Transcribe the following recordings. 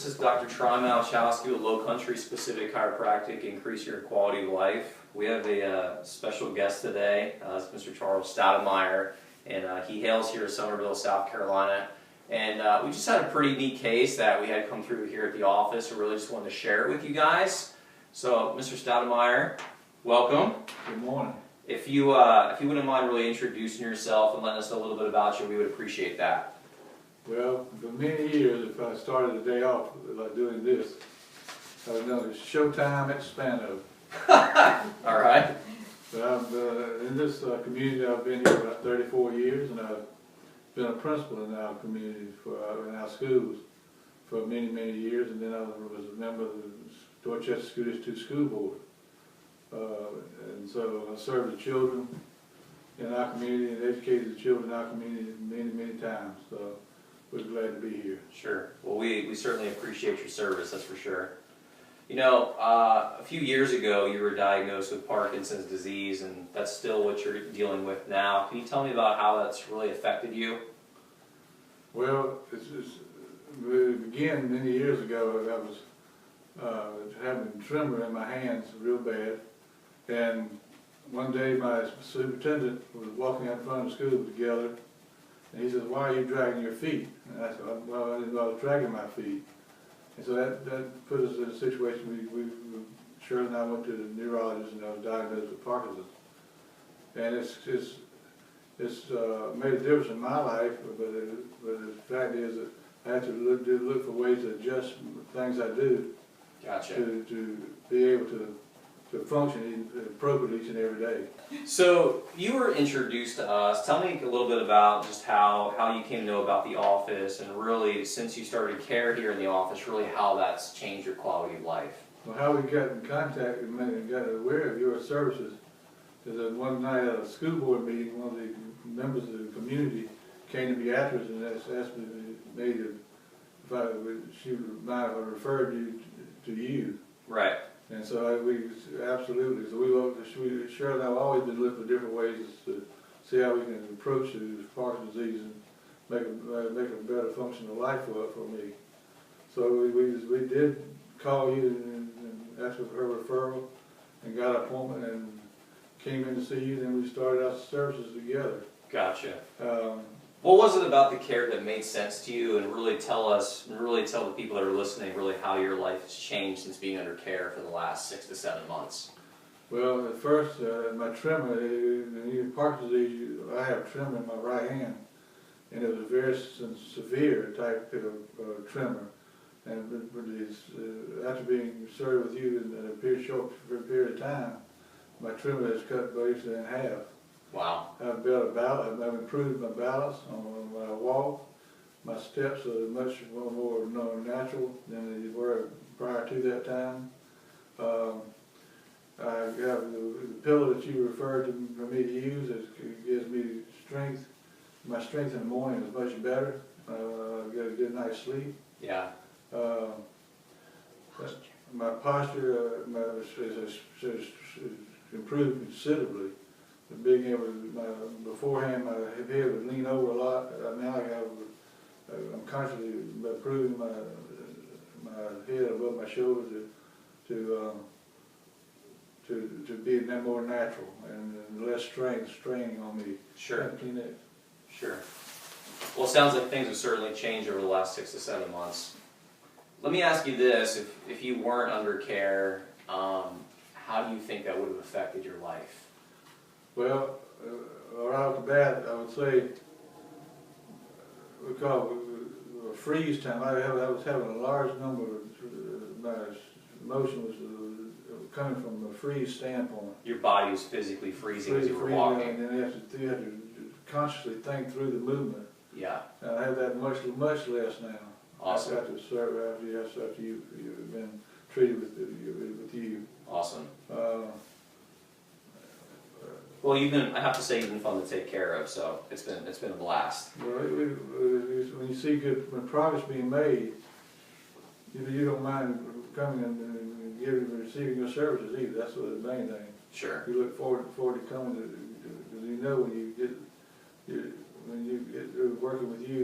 This is Dr. Tron Malachowski with Low Country Specific Chiropractic, Increase Your Quality of Life. We have a special guest today. It's Mr. Charlie Stoudenmire, and he hails here in Summerville, South Carolina. And we just had a pretty neat case that we had come through here at the office, and really just wanted to share it with you guys. So, Mr. Stoudenmire, welcome. Good morning. If you wouldn't mind really introducing yourself and letting us know a little bit about you, we would appreciate that. Well, for many years, if I started the day off like doing this, I would know it's showtime at Spano. All right. But in this community, I've been here about 34 years, and I've been a principal in our community, in our schools, for many, many years, and then I was a member of the Dorchester School District School Board. And so I served the children in our community and educated the children in our community many, many times. So we're glad to be here. Sure. Well, we certainly appreciate your service, that's for sure. You know, a few years ago you were diagnosed with Parkinson's disease, and that's still what you're dealing with now. Can you tell me about how that's really affected you? Well, it began many years ago. I was having a tremor in my hands real bad, and one day my superintendent was walking out in front of the school together, and he says, "Why are you dragging your feet?" And I said, "Well, I didn't know I was dragging my feet." And so that put us in a situation. Shirley and I went to the neurologist, and I was diagnosed with Parkinson's. And it's made a difference in my life, but the fact is that I have to look for ways to adjust things I do. Gotcha. To be able to function appropriately each and every day. So you were introduced to us. Tell me a little bit about just how you came to know about the office, and really since you started care here in the office, really how that's changed your quality of life. Well, how we got in contact and got aware of your services is that one night at a school board meeting, one of the members of the community came to me afterwards and asked me if she would mind if I referred you to you. Right. And so we absolutely. So Shirley and I have always been looking for different ways to see how we can approach the Parkinson's disease and make a better functional life for me. So we did call you and asked for her referral and got an appointment and came in to see you. Then we started our services together. Gotcha. What was it about the care that made sense to you, and really tell the people that are listening really how your life has changed since being under care for the last 6 to 7 months? Well, at first, my tremor, in Parkinson's disease, I have tremor in my right hand, and it was a very severe type of tremor. And after being served with you in a short period of time, my tremor has cut basically in half. Wow. I've improved my balance when I walk. My steps are much more natural than they were prior to that time. I have the pillow that you referred to for me to use. It gives me strength. My strength in the morning is much better. I get a good night's sleep. Yeah. My posture has improved considerably. Being able to, beforehand my head would lean over a lot. Now I'm constantly improving my head above my shoulders to be more natural and less straining on me. Sure. Sure. Well, it sounds like things have certainly changed over the last 6 to 7 months. Let me ask you this: if you weren't under care, how do you think that would have affected your life? Well, right off the bat, I would say we call it a freeze time. I was having a large number of my emotion was coming from a freeze standpoint. Your body was physically freezing as you were walking. And then you have to consciously think through the movement. Yeah. And I have that much less now. Awesome. After you've been treated with you. Awesome. Well, I have to say, you've been fun to take care of, so it's been a blast. Well, when you see when progress being made, you don't mind coming and receiving your services either. That's the main thing. Sure. You look forward to coming because you know when you get working with you,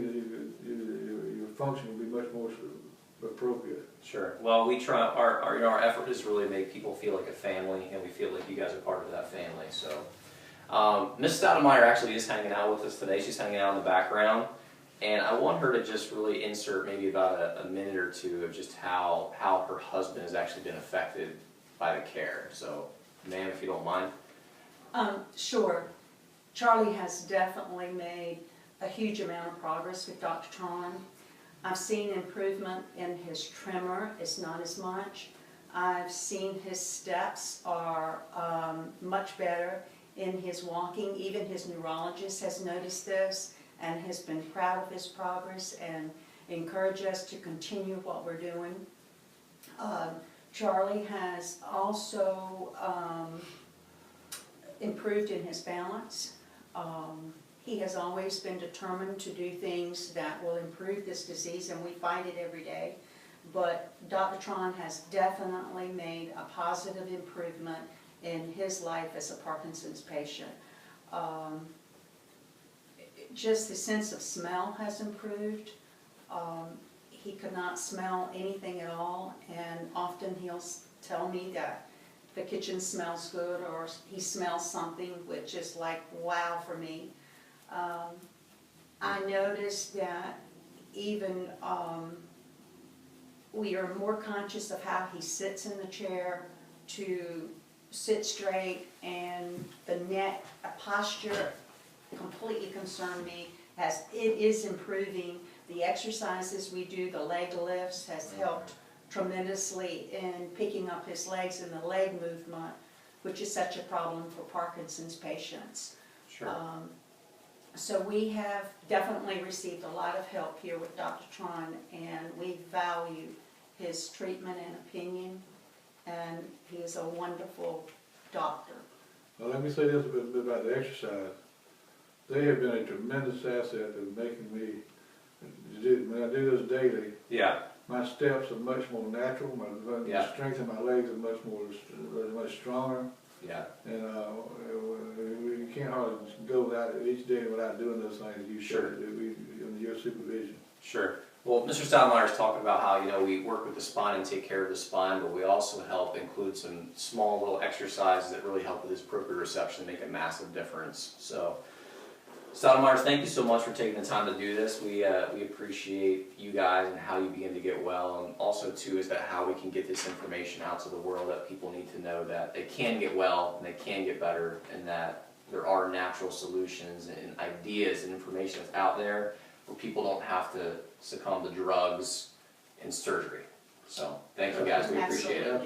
your function will be much more appropriate. Sure. Well, we try, our effort is really to make people feel like a family, and we feel like you guys are part of that family. So, Miss Stoudenmire actually is hanging out with us today. She's hanging out in the background, and I want her to just really insert maybe about a minute or two of just how her husband has actually been affected by the care. So, ma'am, if you don't mind. Sure. Charlie has definitely made a huge amount of progress with Dr. Tron. I've seen improvement in his tremor. It's not as much. I've seen his steps are much better in his walking. Even his neurologist has noticed this and has been proud of his progress and encouraged us to continue what we're doing. Charlie has also improved in his balance. He has always been determined to do things that will improve this disease, and we fight it every day. But Dr. Tron has definitely made a positive improvement in his life as a Parkinson's patient. Just his sense of smell has improved. He could not smell anything at all, and often he'll tell me that the kitchen smells good, or he smells something, which is like wow for me. I noticed that even we are more conscious of how he sits in the chair to sit straight, and the neck posture completely concerned me, as it is improving. The exercises we do, the leg lifts, has helped tremendously in picking up his legs and the leg movement, which is such a problem for Parkinson's patients. Sure. So we have definitely received a lot of help here with Dr. Tron, and we value his treatment and opinion, and he is a wonderful doctor. Well, let me say this a bit about the exercise. They have been a tremendous asset in making me, when I do this daily, Yeah. my steps are much more natural, the strength of my legs are much stronger. Yeah. And you can't hardly go without each day without doing those things you Sure. should do under your supervision. Sure. Well, Mr. Stoudenmire is talking about how, we work with the spine and take care of the spine, but we also help include some small little exercises that really help with his proprioception and make a massive difference. So, Stoudenmire, thank you so much for taking the time to do this. We appreciate you guys and how you begin to get well, and also too is that how we can get this information out to the world, that people need to know that they can get well and they can get better, and that there are natural solutions and ideas and information that's out there where people don't have to succumb to drugs and surgery. So thank you guys, we appreciate it.